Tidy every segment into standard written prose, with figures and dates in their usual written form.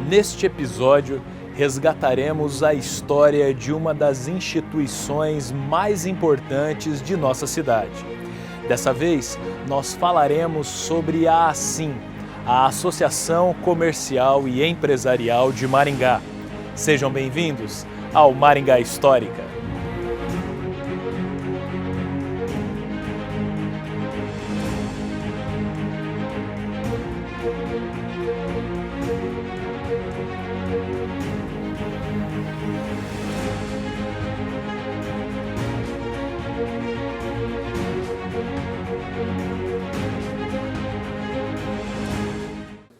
Neste episódio, resgataremos a história de uma das instituições mais importantes de nossa cidade. Dessa vez, nós falaremos sobre a ASSIM, a Associação Comercial e Empresarial de Maringá. Sejam bem-vindos ao Maringá Histórica.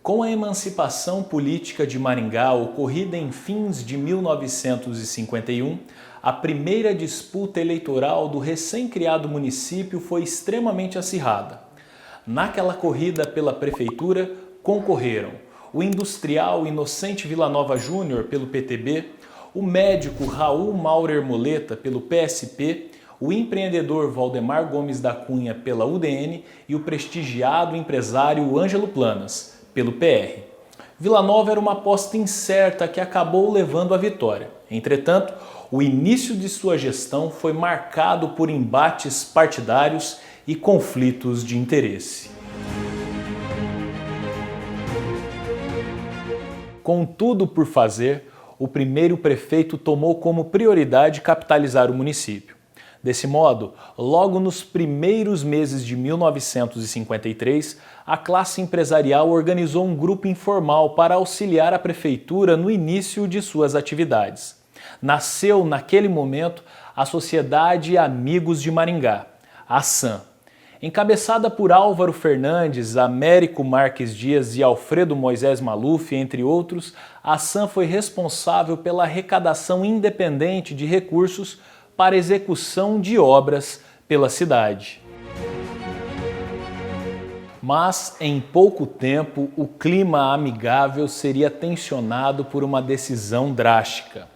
Com a emancipação política de Maringá ocorrida em fins de 1951, a primeira disputa eleitoral do recém-criado município foi extremamente acirrada. Naquela corrida pela prefeitura concorreram o industrial Inocente Villanova Júnior pelo PTB, o médico Raul Maurer Moleta pelo PSP, o empreendedor Valdemar Gomes da Cunha pela UDN e o prestigiado empresário Ângelo Planas pelo PR. Villanova era uma aposta incerta que acabou levando à vitória. Entretanto, o início de sua gestão foi marcado por embates partidários e conflitos de interesse. Com tudo por fazer, o primeiro prefeito tomou como prioridade capitalizar o município. Desse modo, logo nos primeiros meses de 1953, a classe empresarial organizou um grupo informal para auxiliar a prefeitura no início de suas atividades. Nasceu, naquele momento, a Sociedade Amigos de Maringá, a SAM. Encabeçada por Álvaro Fernandes, Américo Marques Dias e Alfredo Moisés Maluf, entre outros, a SAM foi responsável pela arrecadação independente de recursos para execução de obras pela cidade. Mas, em pouco tempo, o clima amigável seria tensionado por uma decisão drástica.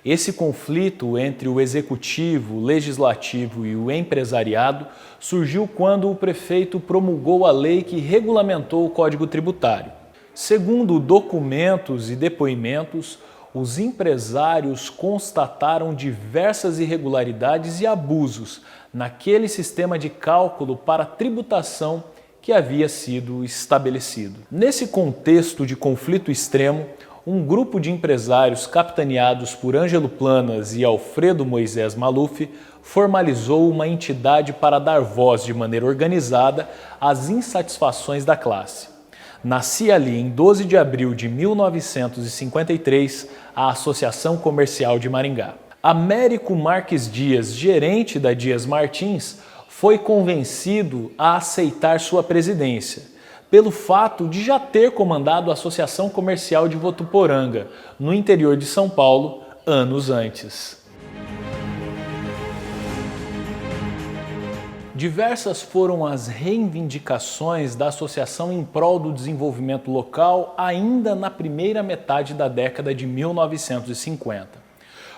Esse conflito entre o executivo, o legislativo e o empresariado surgiu quando o prefeito promulgou a lei que regulamentou o Código Tributário. Segundo documentos e depoimentos, os empresários constataram diversas irregularidades e abusos naquele sistema de cálculo para tributação que havia sido estabelecido. Nesse contexto de conflito extremo, um grupo de empresários capitaneados por Ângelo Planas e Alfredo Moisés Maluf formalizou uma entidade para dar voz de maneira organizada às insatisfações da classe. Nascia ali, em 12 de abril de 1953, a Associação Comercial de Maringá. Américo Marques Dias, gerente da Dias Martins, foi convencido a aceitar sua presidência, pelo fato de já ter comandado a Associação Comercial de Votuporanga, no interior de São Paulo, anos antes. Diversas foram as reivindicações da associação em prol do desenvolvimento local ainda na primeira metade da década de 1950.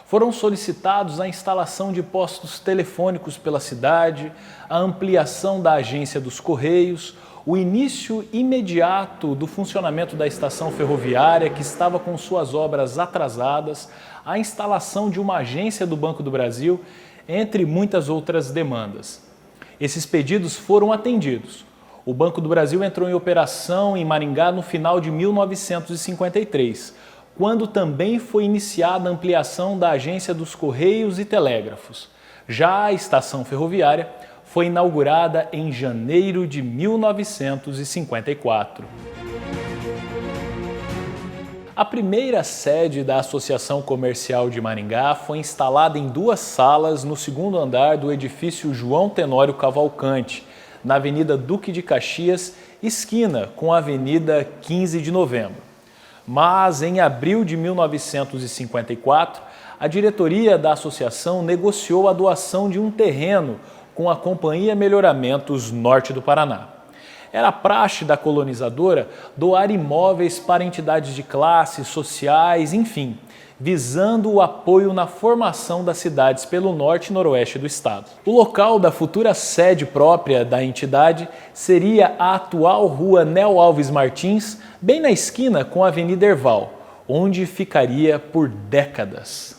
Foram solicitados a instalação de postos telefônicos pela cidade, a ampliação da agência dos Correios, o início imediato do funcionamento da estação ferroviária, que estava com suas obras atrasadas, a instalação de uma agência do Banco do Brasil, entre muitas outras demandas. Esses pedidos foram atendidos. O Banco do Brasil entrou em operação em Maringá no final de 1953, quando também foi iniciada a ampliação da agência dos Correios e Telégrafos. Já a estação ferroviária foi inaugurada em janeiro de 1954. A primeira sede da Associação Comercial de Maringá foi instalada em 2 salas no 2º andar do edifício João Tenório Cavalcante, na Avenida Duque de Caxias, esquina com a Avenida 15 de Novembro. Mas, em abril de 1954, a diretoria da associação negociou a doação de um terreno com a Companhia Melhoramentos Norte do Paraná. Era praxe da colonizadora doar imóveis para entidades de classes sociais, enfim, visando o apoio na formação das cidades pelo norte e noroeste do estado. O local da futura sede própria da entidade seria a atual rua Nel Alves Martins, bem na esquina com a Avenida Herval, onde ficaria por décadas.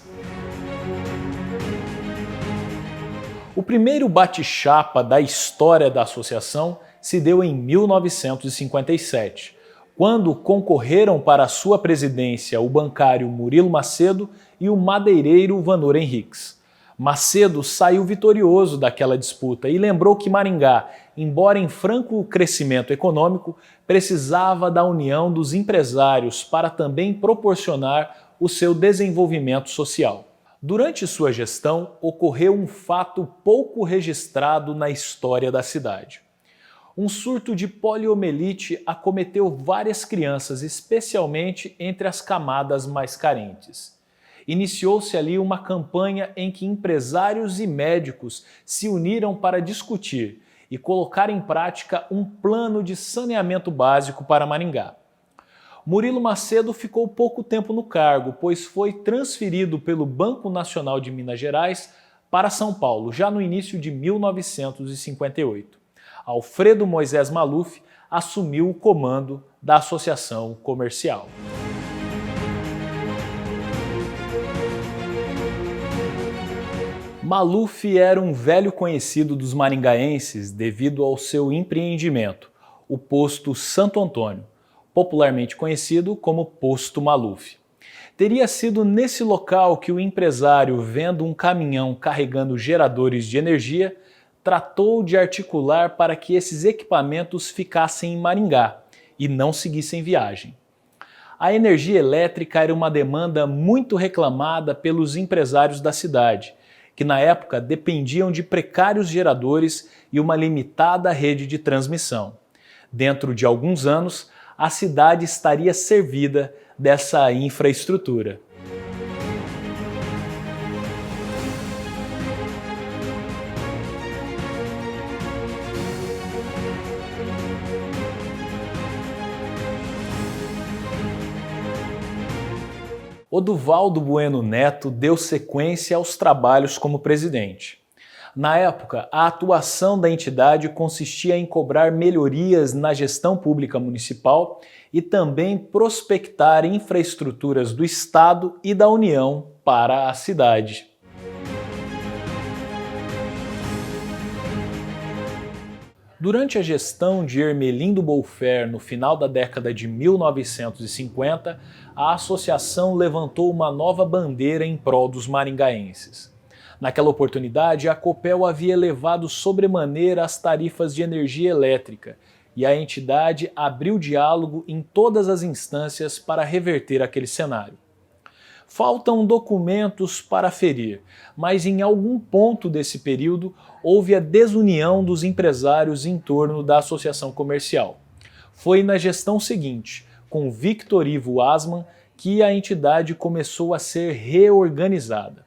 O primeiro bate-chapa da história da associação se deu em 1957, quando concorreram para a sua presidência o bancário Murilo Macedo e o madeireiro Vanor Henriques. Macedo saiu vitorioso daquela disputa e lembrou que Maringá, embora em franco crescimento econômico, precisava da união dos empresários para também proporcionar o seu desenvolvimento social. Durante sua gestão, ocorreu um fato pouco registrado na história da cidade. Um surto de poliomielite acometeu várias crianças, especialmente entre as camadas mais carentes. Iniciou-se ali uma campanha em que empresários e médicos se uniram para discutir e colocar em prática um plano de saneamento básico para Maringá. Murilo Macedo ficou pouco tempo no cargo, pois foi transferido pelo Banco Nacional de Minas Gerais para São Paulo, já no início de 1958. Alfredo Moisés Maluf assumiu o comando da Associação Comercial. Maluf era um velho conhecido dos maringaenses devido ao seu empreendimento, o Posto Santo Antônio, popularmente conhecido como Posto Maluf. Teria sido nesse local que o empresário, vendo um caminhão carregando geradores de energia, tratou de articular para que esses equipamentos ficassem em Maringá e não seguissem viagem. A energia elétrica era uma demanda muito reclamada pelos empresários da cidade, que na época dependiam de precários geradores e uma limitada rede de transmissão. Dentro de alguns anos, a cidade estaria servida dessa infraestrutura. Oduvaldo Bueno Neto deu sequência aos trabalhos como presidente. Na época, a atuação da entidade consistia em cobrar melhorias na gestão pública municipal e também prospectar infraestruturas do Estado e da União para a cidade. Durante a gestão de Ermelindo Bolfer, no final da década de 1950, a associação levantou uma nova bandeira em prol dos maringaenses. Naquela oportunidade, a Copel havia elevado sobremaneira as tarifas de energia elétrica e a entidade abriu diálogo em todas as instâncias para reverter aquele cenário. Faltam documentos para aferir, mas em algum ponto desse período houve a desunião dos empresários em torno da associação comercial. Foi na gestão seguinte, com Victor Ivo Asman, que a entidade começou a ser reorganizada.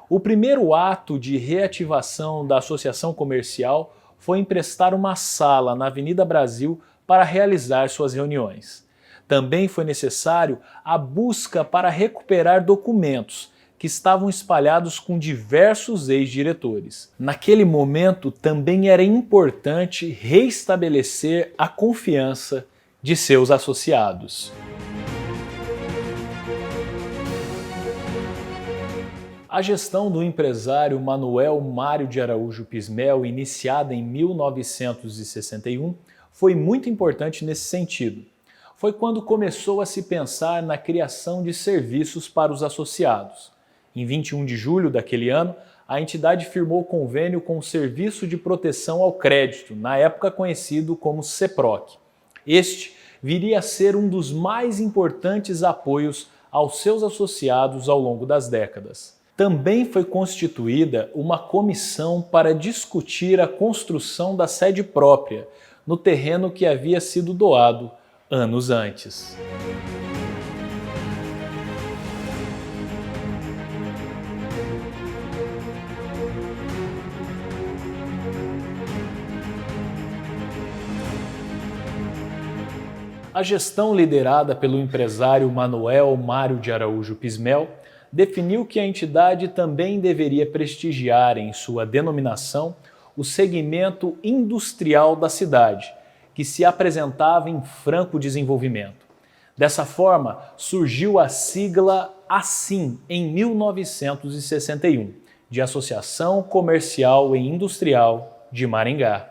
O primeiro ato de reativação da associação comercial foi emprestar uma sala na Avenida Brasil para realizar suas reuniões. Também foi necessário a busca para recuperar documentos que estavam espalhados com diversos ex-diretores. Naquele momento, também era importante reestabelecer a confiança de seus associados. A gestão do empresário Manuel Mário de Araújo Pismel, iniciada em 1961, foi muito importante nesse sentido. Foi quando começou a se pensar na criação de serviços para os associados. Em 21 de julho daquele ano, a entidade firmou convênio com o Serviço de Proteção ao Crédito, na época conhecido como CEPROC. Este viria a ser um dos mais importantes apoios aos seus associados ao longo das décadas. Também foi constituída uma comissão para discutir a construção da sede própria, no terreno que havia sido doado anos antes. A gestão liderada pelo empresário Manuel Mário de Araújo Pismel definiu que a entidade também deveria prestigiar em sua denominação o segmento industrial da cidade, que se apresentava em franco desenvolvimento. Dessa forma, surgiu a sigla ASSIM em 1961, de Associação Comercial e Industrial de Maringá.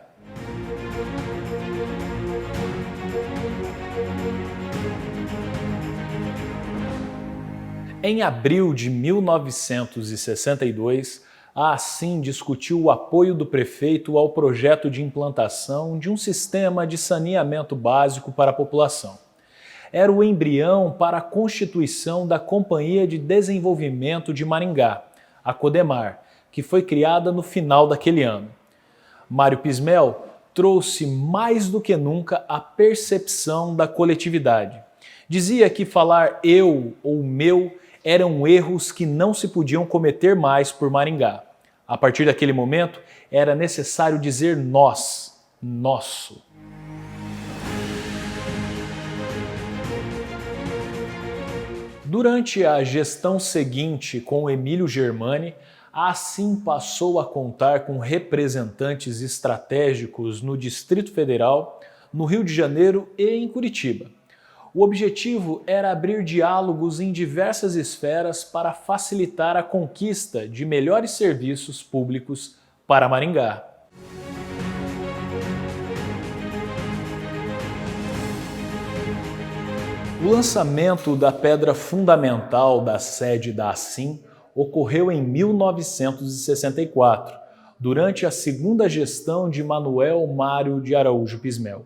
Em abril de 1962, a ASSIM discutiu o apoio do prefeito ao projeto de implantação de um sistema de saneamento básico para a população. Era o embrião para a constituição da Companhia de Desenvolvimento de Maringá, a Codemar, que foi criada no final daquele ano. Mário Pismel trouxe mais do que nunca a percepção da coletividade. Dizia que falar eu ou meu eram erros que não se podiam cometer mais por Maringá. A partir daquele momento, era necessário dizer nós, nosso. Durante a gestão seguinte com Emílio Germani, a ASSIM passou a contar com representantes estratégicos no Distrito Federal, no Rio de Janeiro e em Curitiba. O objetivo era abrir diálogos em diversas esferas para facilitar a conquista de melhores serviços públicos para Maringá. O lançamento da pedra fundamental da sede da ASSIM ocorreu em 1964, durante a segunda gestão de Manuel Mário de Araújo Pismel.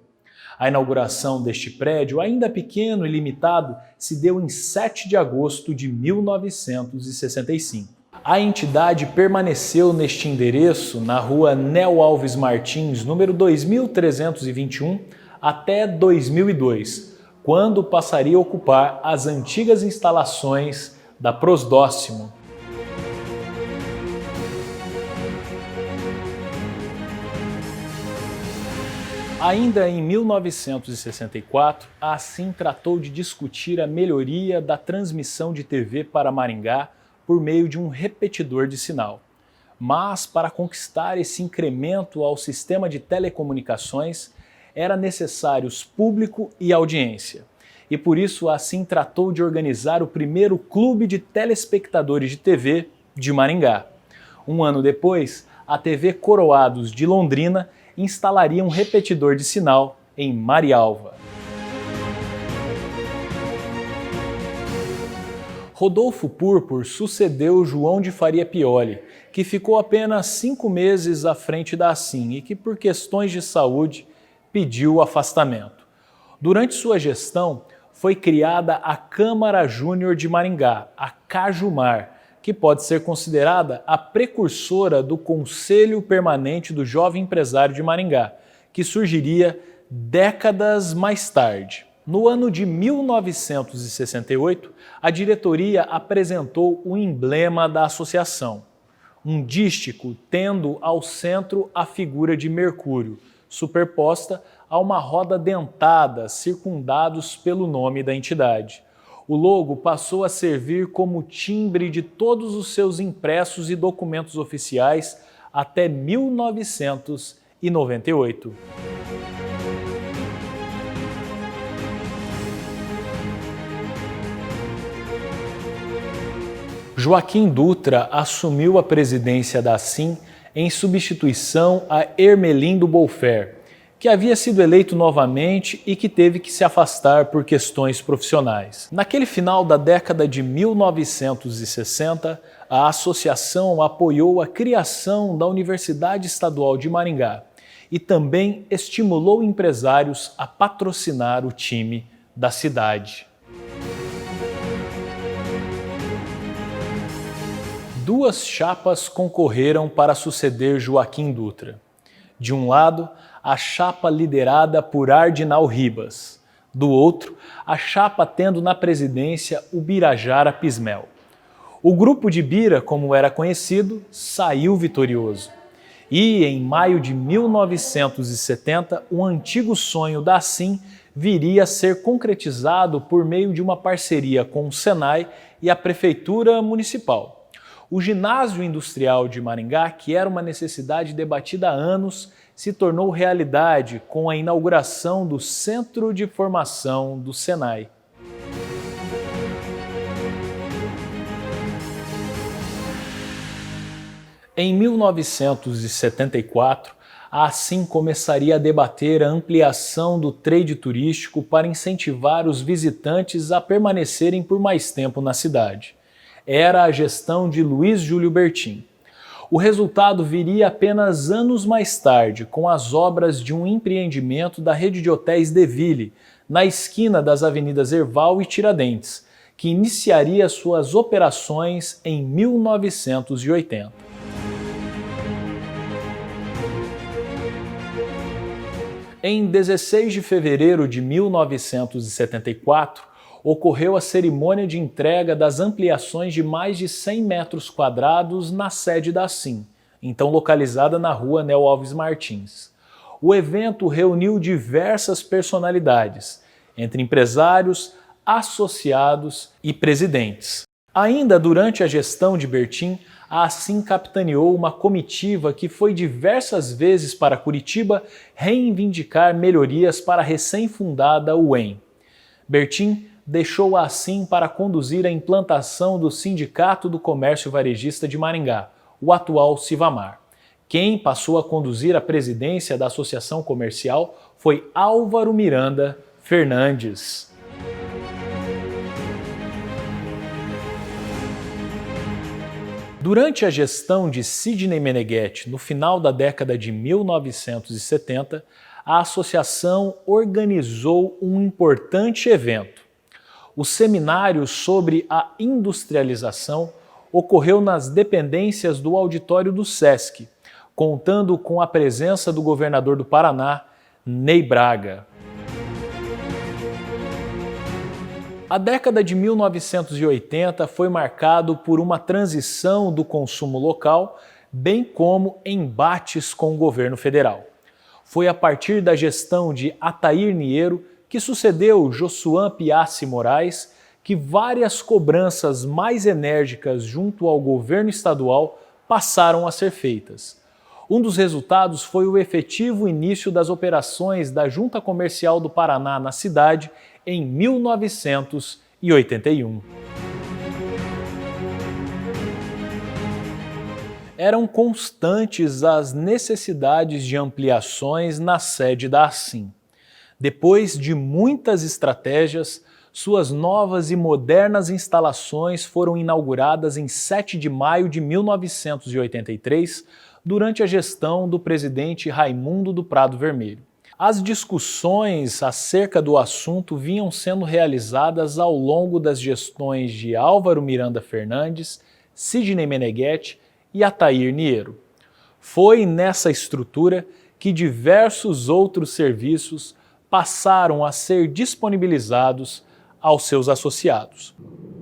A inauguração deste prédio, ainda pequeno e limitado, se deu em 7 de agosto de 1965. A entidade permaneceu neste endereço, na rua Nel Alves Martins, número 2321, até 2002, quando passaria a ocupar as antigas instalações da Prosdóximo. Ainda em 1964, a ASSIM tratou de discutir a melhoria da transmissão de TV para Maringá por meio de um repetidor de sinal. Mas, para conquistar esse incremento ao sistema de telecomunicações, era necessários público e audiência. E por isso a ASSIM tratou de organizar o primeiro clube de telespectadores de TV de Maringá. Um ano depois, a TV Coroados de Londrina instalaria um repetidor de sinal em Marialva. Rodolfo Purpur sucedeu João de Faria Pioli, que ficou apenas 5 meses à frente da ASSIM e que, por questões de saúde, pediu o afastamento. Durante sua gestão, foi criada a Câmara Júnior de Maringá, a Cajumar, que pode ser considerada a precursora do Conselho Permanente do Jovem Empresário de Maringá, que surgiria décadas mais tarde. No ano de 1968, a diretoria apresentou o emblema da associação, um dístico tendo ao centro a figura de Mercúrio, superposta a uma roda dentada, circundados pelo nome da entidade. O logo passou a servir como timbre de todos os seus impressos e documentos oficiais até 1998. Joaquim Dutra assumiu a presidência da ASSIM em substituição a Hermelindo Bolfer, que havia sido eleito novamente e que teve que se afastar por questões profissionais. Naquele final da década de 1960, a associação apoiou a criação da Universidade Estadual de Maringá e também estimulou empresários a patrocinar o time da cidade. Duas chapas concorreram para suceder Joaquim Dutra. De um lado, a chapa liderada por Ardinal Ribas. Do outro, a chapa tendo na presidência o Birajara Pismel. O grupo de Bira, como era conhecido, saiu vitorioso. E, em maio de 1970, o antigo sonho da Assim viria a ser concretizado por meio de uma parceria com o Senai e a Prefeitura Municipal. O ginásio industrial de Maringá, que era uma necessidade debatida há anos, se tornou realidade com a inauguração do Centro de Formação do Senai. Em 1974, a Assim começaria a debater a ampliação do trade turístico para incentivar os visitantes a permanecerem por mais tempo na cidade. Era a gestão de Luiz Júlio Bertin. O resultado viria apenas anos mais tarde, com as obras de um empreendimento da rede de hotéis Deville, na esquina das avenidas Herval e Tiradentes, que iniciaria suas operações em 1980. Em 16 de fevereiro de 1974, ocorreu a cerimônia de entrega das ampliações de mais de 100 metros quadrados na sede da Assim, então localizada na rua Nel Alves Martins. O evento reuniu diversas personalidades, entre empresários, associados e presidentes. Ainda durante a gestão de Bertin, a Assim capitaneou uma comitiva que foi diversas vezes para Curitiba reivindicar melhorias para a recém-fundada UEM. Bertin deixou a Assim para conduzir a implantação do Sindicato do Comércio Varejista de Maringá, o atual Sivamar. Quem passou a conduzir a presidência da Associação Comercial foi Álvaro Miranda Fernandes. Durante a gestão de Sidney Meneghetti, no final da década de 1970, a associação organizou um importante evento. O seminário sobre a industrialização ocorreu nas dependências do auditório do SESC, contando com a presença do governador do Paraná, Ney Braga. A década de 1980 foi marcado por uma transição do consumo local, bem como embates com o governo federal. Foi a partir da gestão de Atair Niero, que sucedeu Jossuan Piassi Moraes, que várias cobranças mais enérgicas junto ao governo estadual passaram a ser feitas. Um dos resultados foi o efetivo início das operações da Junta Comercial do Paraná na cidade em 1981. Eram constantes as necessidades de ampliações na sede da Assim. Depois de muitas estratégias, suas novas e modernas instalações foram inauguradas em 7 de maio de 1983, durante a gestão do presidente Raimundo do Prado Vermelho. As discussões acerca do assunto vinham sendo realizadas ao longo das gestões de Álvaro Miranda Fernandes, Sidney Meneghetti e Atair Niero. Foi nessa estrutura que diversos outros serviços passaram a ser disponibilizados aos seus associados.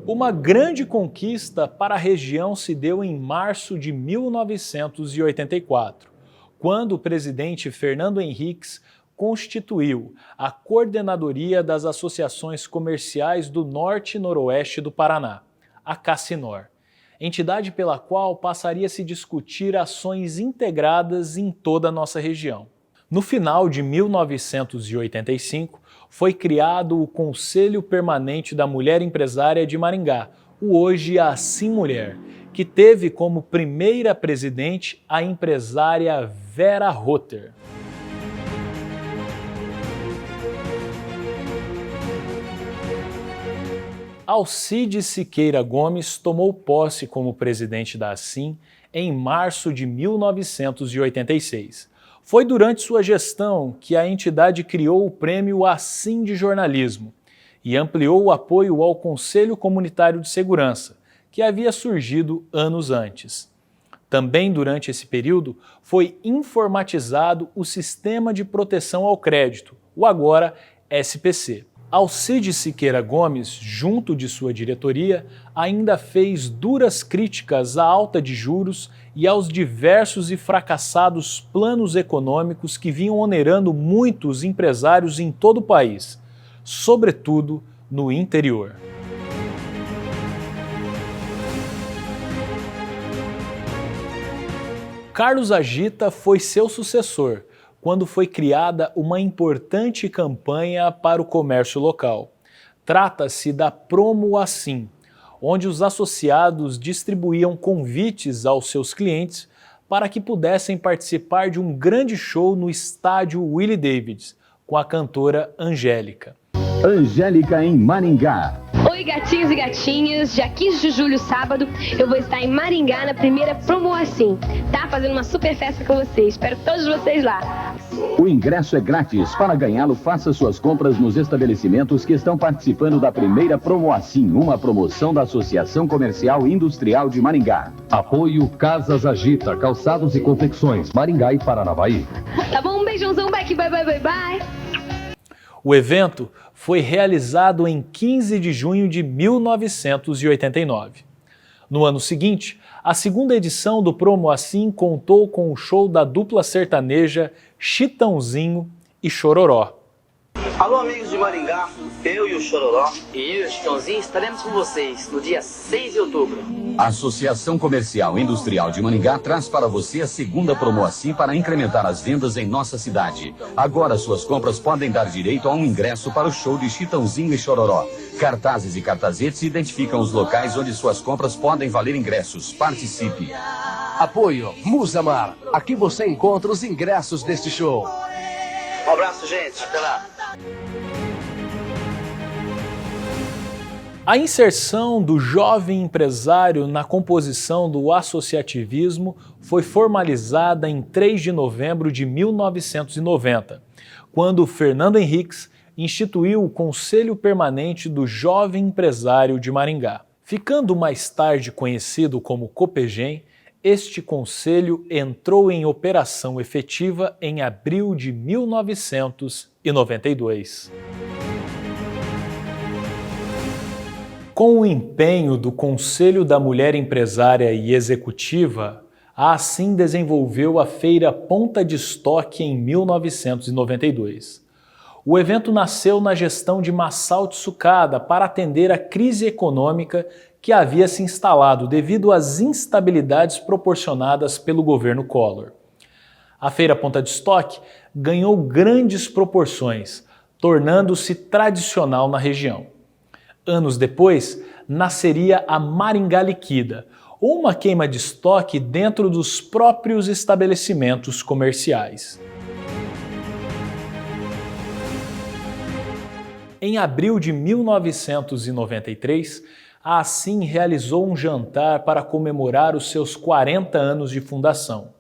Uma grande conquista para a região se deu em março de 1984, quando o presidente Fernando Henriques constituiu a Coordenadoria das Associações Comerciais do Norte e Noroeste do Paraná, a CACINOR, entidade pela qual passaria a se discutir ações integradas em toda a nossa região. No final de 1985, foi criado o Conselho Permanente da Mulher Empresária de Maringá, o hoje Assim Mulher, que teve como primeira presidente a empresária Vera Rotter. Alcides Siqueira Gomes tomou posse como presidente da Assim em março de 1986. Foi durante sua gestão que a entidade criou o prêmio Assim de Jornalismo e ampliou o apoio ao Conselho Comunitário de Segurança, que havia surgido anos antes. Também durante esse período foi informatizado o Sistema de Proteção ao Crédito, o agora SPC. Alcides Siqueira Gomes, junto de sua diretoria, ainda fez duras críticas à alta de juros e aos diversos e fracassados planos econômicos que vinham onerando muitos empresários em todo o país, sobretudo no interior. Carlos Agita foi seu sucessor, quando foi criada uma importante campanha para o comércio local. Trata-se da Promo Assim, onde os associados distribuíam convites aos seus clientes para que pudessem participar de um grande show no estádio Willie Davids, com a cantora Angélica. Angélica em Maringá. Oi gatinhos e gatinhas, dia 15 de julho, sábado, eu vou estar em Maringá na primeira Promo Assim, tá? Fazendo uma super festa com vocês, espero todos vocês lá. O ingresso é grátis. Para ganhá-lo, faça suas compras nos estabelecimentos que estão participando da primeira Promo Assim, uma promoção da Associação Comercial e Industrial de Maringá. Apoio Casas Agita, Calçados e Confecções, Maringá e Paranavaí. Tá bom? Um beijãozão, bye, bye, bye, bye, bye. O evento foi realizado em 15 de junho de 1989. No ano seguinte, a segunda edição do Promo Assim contou com o show da dupla sertaneja Chitãozinho e Chororó. Alô, amigos de Maringá, eu e o Chororó e eu, Chitãozinho, estaremos com vocês no dia 6 de outubro. A Associação Comercial e Industrial de Maringá traz para você a segunda Promo Assim para incrementar as vendas em nossa cidade. Agora suas compras podem dar direito a um ingresso para o show de Chitãozinho e Chororó. Cartazes e cartazetes identificam os locais onde suas compras podem valer ingressos. Participe! Apoio Musamar. Aqui você encontra os ingressos deste show. Um abraço, gente. Até lá. A inserção do jovem empresário na composição do associativismo foi formalizada em 3 de novembro de 1990, quando Fernando Henriques instituiu o Conselho Permanente do Jovem Empresário de Maringá. Ficando mais tarde conhecido como Copegem, este conselho entrou em operação efetiva em abril de 1992. Com o empenho do Conselho da Mulher Empresária e Executiva, a Assim desenvolveu a Feira Ponta de Estoque em 1992. O evento nasceu na gestão de Massal Tsukada para atender a crise econômica que havia se instalado devido às instabilidades proporcionadas pelo governo Collor. A Feira Ponta de Estoque ganhou grandes proporções, tornando-se tradicional na região. Anos depois, nasceria a Maringá Liquida, ou uma queima de estoque dentro dos próprios estabelecimentos comerciais. Em abril de 1993, a Assim realizou um jantar para comemorar os seus 40 anos de fundação.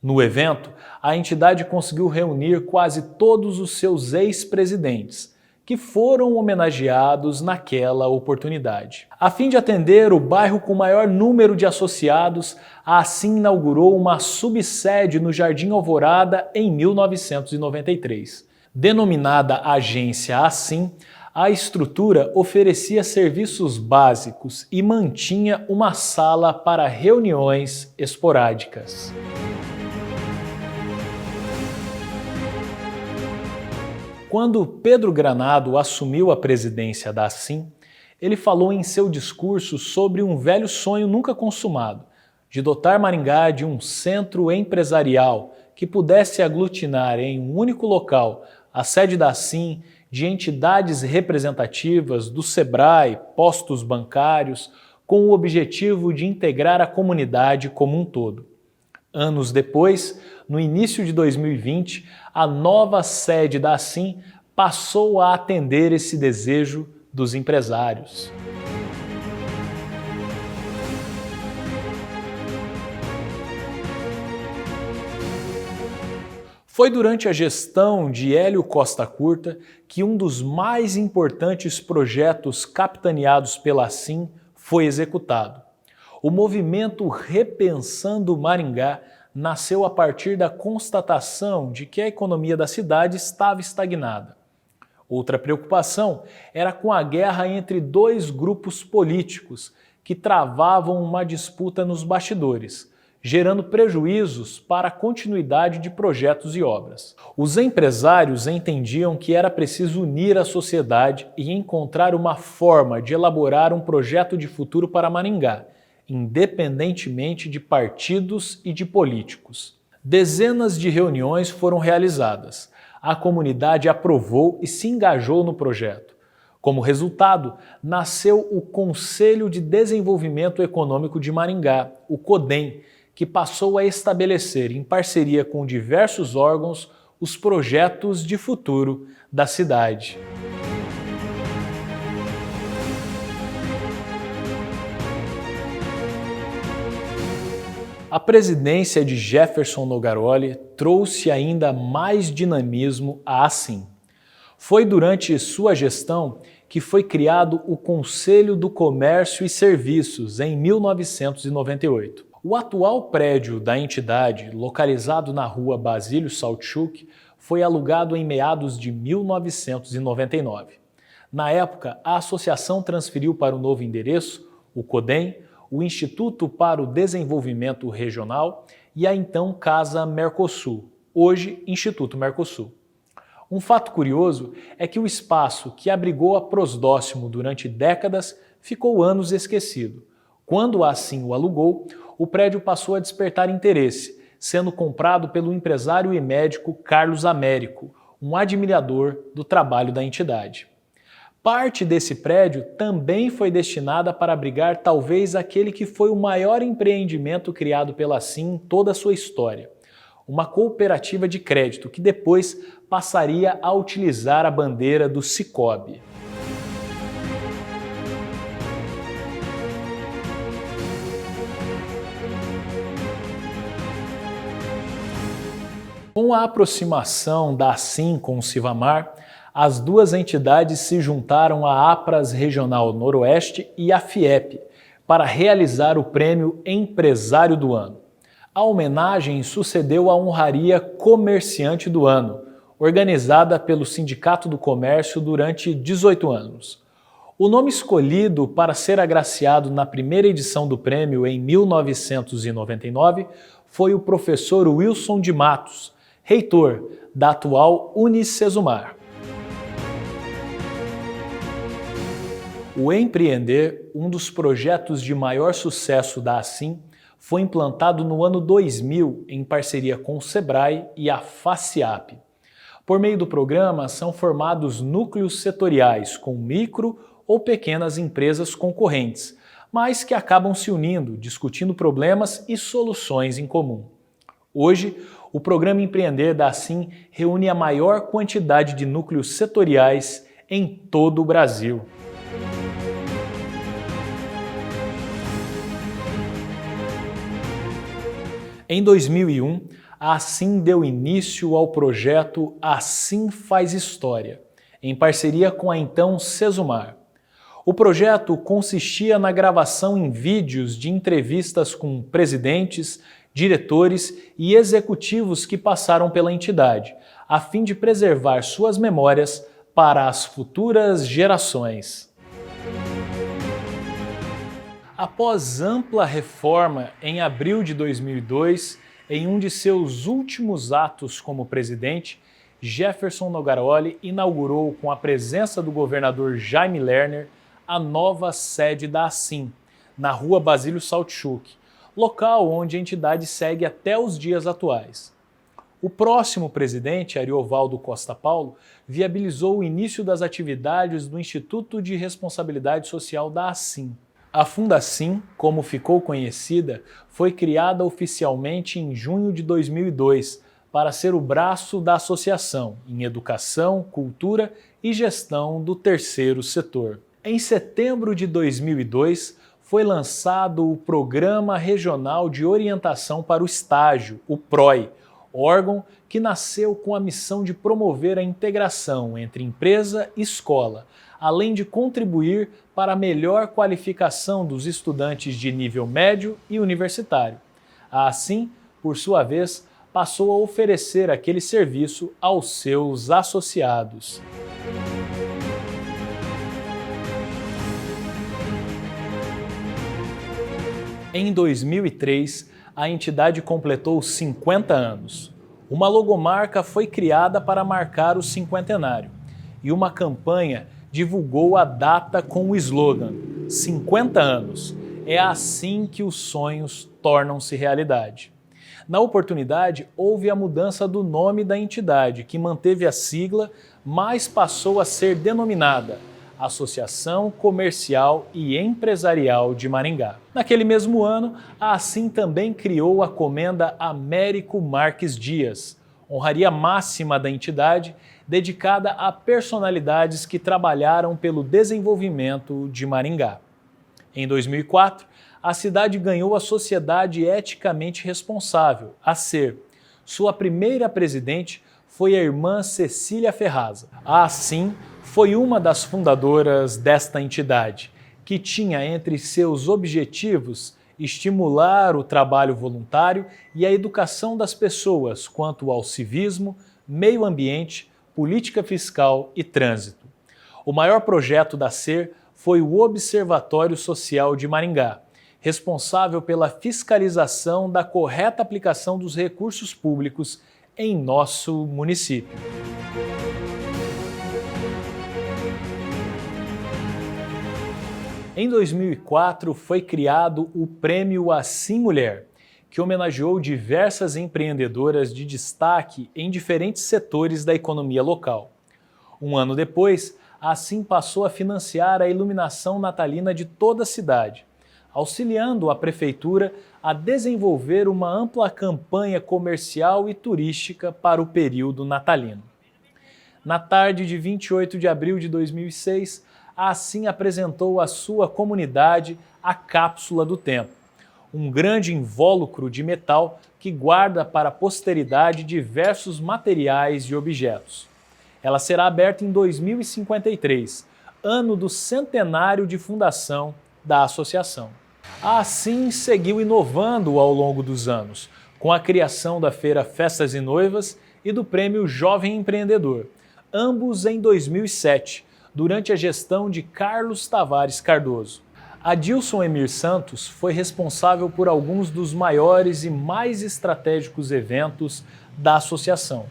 No evento, a entidade conseguiu reunir quase todos os seus ex-presidentes, que foram homenageados naquela oportunidade. A fim de atender o bairro com maior número de associados, a Assim inaugurou uma subsede no Jardim Alvorada em 1993. Denominada Agência Assim, a estrutura oferecia serviços básicos e mantinha uma sala para reuniões esporádicas. Quando Pedro Granado assumiu a presidência da Assim, ele falou em seu discurso sobre um velho sonho nunca consumado, de dotar Maringá de um centro empresarial que pudesse aglutinar em um único local a sede da Assim, de entidades representativas do Sebrae, postos bancários, com o objetivo de integrar a comunidade como um todo. Anos depois, no início de 2020, a nova sede da Assim passou a atender esse desejo dos empresários. Foi durante a gestão de Hélio Costa Curta que um dos mais importantes projetos capitaneados pela Assim foi executado. O movimento Repensando Maringá nasceu a partir da constatação de que a economia da cidade estava estagnada. Outra preocupação era com a guerra entre dois grupos políticos que travavam uma disputa nos bastidores, gerando prejuízos para a continuidade de projetos e obras. Os empresários entendiam que era preciso unir a sociedade e encontrar uma forma de elaborar um projeto de futuro para Maringá, independentemente de partidos e de políticos. Dezenas de reuniões foram realizadas. A comunidade aprovou e se engajou no projeto. Como resultado, nasceu o Conselho de Desenvolvimento Econômico de Maringá, o CODEM, que passou a estabelecer, em parceria com diversos órgãos, os projetos de futuro da cidade. A presidência de Jefferson Nogaroli trouxe ainda mais dinamismo à Assim. Foi durante sua gestão que foi criado o Conselho do Comércio e Serviços em 1998. O atual prédio da entidade, localizado na rua Basílio Saltchuk, foi alugado em meados de 1999. Na época, a associação transferiu para o novo endereço, o CODEM, o Instituto para o Desenvolvimento Regional e a então Casa Mercosul, hoje Instituto Mercosul. Um fato curioso é que o espaço que abrigou a Prosdóximo durante décadas ficou anos esquecido. Quando a Assim o alugou, o prédio passou a despertar interesse, sendo comprado pelo empresário e médico Carlos Américo, um admirador do trabalho da entidade. Parte desse prédio também foi destinada para abrigar talvez aquele que foi o maior empreendimento criado pela Assim em toda a sua história, uma cooperativa de crédito que depois passaria a utilizar a bandeira do Cicobi. Com a aproximação da Assim com o Civamar, as duas entidades se juntaram à APRAS Regional Noroeste e à FIEP para realizar o prêmio Empresário do Ano. A homenagem sucedeu à honraria Comerciante do Ano, organizada pelo Sindicato do Comércio durante 18 anos. O nome escolhido para ser agraciado na primeira edição do prêmio em 1999 foi o professor Wilson de Matos, reitor da atual Unicesumar. O Empreender, um dos projetos de maior sucesso da Assim, foi implantado no ano 2000 em parceria com o Sebrae e a FACIAP. Por meio do programa, são formados núcleos setoriais com micro ou pequenas empresas concorrentes, mas que acabam se unindo, discutindo problemas e soluções em comum. Hoje, o programa Empreender da Assim reúne a maior quantidade de núcleos setoriais em todo o Brasil. Em 2001, a Assim deu início ao projeto Assim Faz História, em parceria com a então Sesumar. O projeto consistia na gravação em vídeos de entrevistas com presidentes, diretores e executivos que passaram pela entidade, a fim de preservar suas memórias para as futuras gerações. Após ampla reforma, em abril de 2002, em um de seus últimos atos como presidente, Jefferson Nogaroli inaugurou, com a presença do governador Jaime Lerner, a nova sede da Assim, na rua Basílio Saltchuk, local onde a entidade segue até os dias atuais. O próximo presidente, Ariovaldo Costa Paulo, viabilizou o início das atividades do Instituto de Responsabilidade Social da Assim. A Fundacim, como ficou conhecida, foi criada oficialmente em junho de 2002 para ser o braço da associação em educação, cultura e gestão do terceiro setor. Em setembro de 2002, foi lançado o Programa Regional de Orientação para o Estágio, o PROE, órgão que nasceu com a missão de promover a integração entre empresa e escola, além de contribuir para a melhor qualificação dos estudantes de nível médio e universitário. A Assim, por sua vez, passou a oferecer aquele serviço aos seus associados. Em 2003, a entidade completou 50 anos. Uma logomarca foi criada para marcar o cinquentenário e uma campanha divulgou a data com o slogan 50 anos. É assim que os sonhos tornam-se realidade. Na oportunidade, houve a mudança do nome da entidade, que manteve a sigla, mas passou a ser denominada Associação Comercial e Empresarial de Maringá. Naquele mesmo ano, a Assim também criou a Comenda Américo Marques Dias, honraria máxima da entidade, dedicada a personalidades que trabalharam pelo desenvolvimento de Maringá. Em 2004, a cidade ganhou a Sociedade Eticamente Responsável, a SER. Sua primeira presidente foi a irmã Cecília Ferraza. A Assim foi uma das fundadoras desta entidade, que tinha entre seus objetivos estimular o trabalho voluntário e a educação das pessoas quanto ao civismo, meio ambiente, política fiscal e trânsito. O maior projeto da SER foi o Observatório Social de Maringá, responsável pela fiscalização da correta aplicação dos recursos públicos em nosso município. Em 2004, foi criado o Prêmio Assim Mulher, que homenageou diversas empreendedoras de destaque em diferentes setores da economia local. Um ano depois, a Assim passou a financiar a iluminação natalina de toda a cidade, auxiliando a Prefeitura a desenvolver uma ampla campanha comercial e turística para o período natalino. Na tarde de 28 de abril de 2006, a Assim apresentou à sua comunidade a Cápsula do Tempo, um grande invólucro de metal que guarda para a posteridade diversos materiais e objetos. Ela será aberta em 2053, ano do centenário de fundação da associação. A Assim seguiu inovando ao longo dos anos, com a criação da Feira Festas e Noivas e do Prêmio Jovem Empreendedor, ambos em 2007, durante a gestão de Carlos Tavares Cardoso. Adilson Emir Santos foi responsável por alguns dos maiores e mais estratégicos eventos da associação,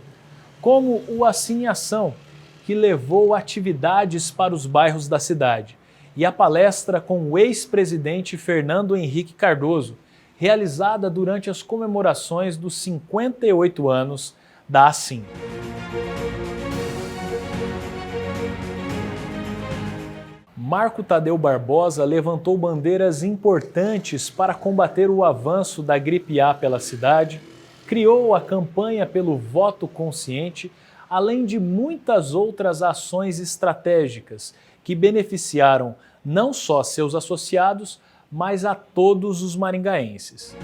como o Assim em Ação, que levou atividades para os bairros da cidade, e a palestra com o ex-presidente Fernando Henrique Cardoso, realizada durante as comemorações dos 58 anos da Assim. Marco Tadeu Barbosa levantou bandeiras importantes para combater o avanço da gripe A pela cidade, criou a campanha pelo voto consciente, além de muitas outras ações estratégicas que beneficiaram não só seus associados, mas a todos os maringaenses.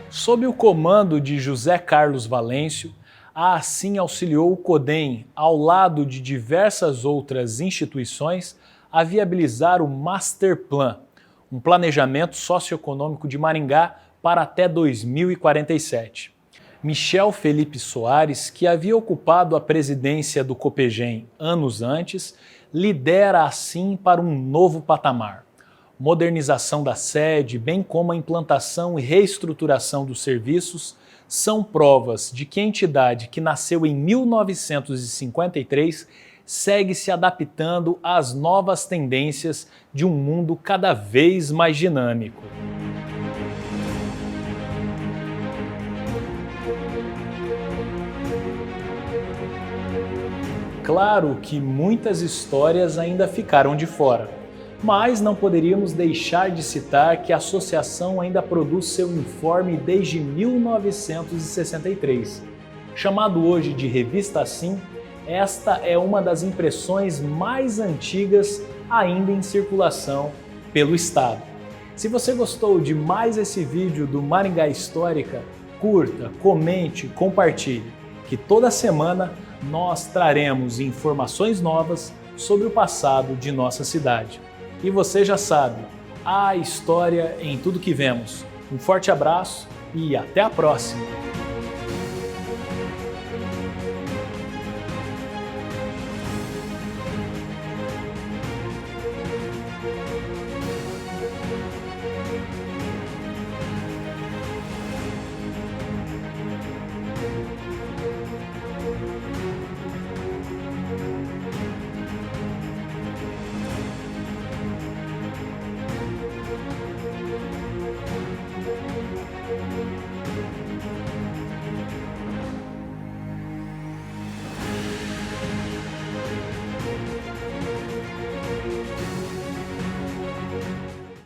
Sob o comando de José Carlos Valêncio, a Assim auxiliou o CODEM, ao lado de diversas outras instituições, a viabilizar o Master Plan, um planejamento socioeconômico de Maringá para até 2047. Michel Felipe Soares, que havia ocupado a presidência do Copegem anos antes, lidera a Assim para um novo patamar. Modernização da sede, bem como a implantação e reestruturação dos serviços, são provas de que a entidade que nasceu em 1953 segue se adaptando às novas tendências de um mundo cada vez mais dinâmico. Claro que muitas histórias ainda ficaram de fora, mas não poderíamos deixar de citar que a associação ainda produz seu informe desde 1963. Chamado hoje de Revista Assim, esta é uma das impressões mais antigas ainda em circulação pelo estado. Se você gostou de mais esse vídeo do Maringá Histórica, curta, comente, compartilhe, que toda semana nós traremos informações novas sobre o passado de nossa cidade. E você já sabe, há história em tudo que vemos. Um forte abraço e até a próxima!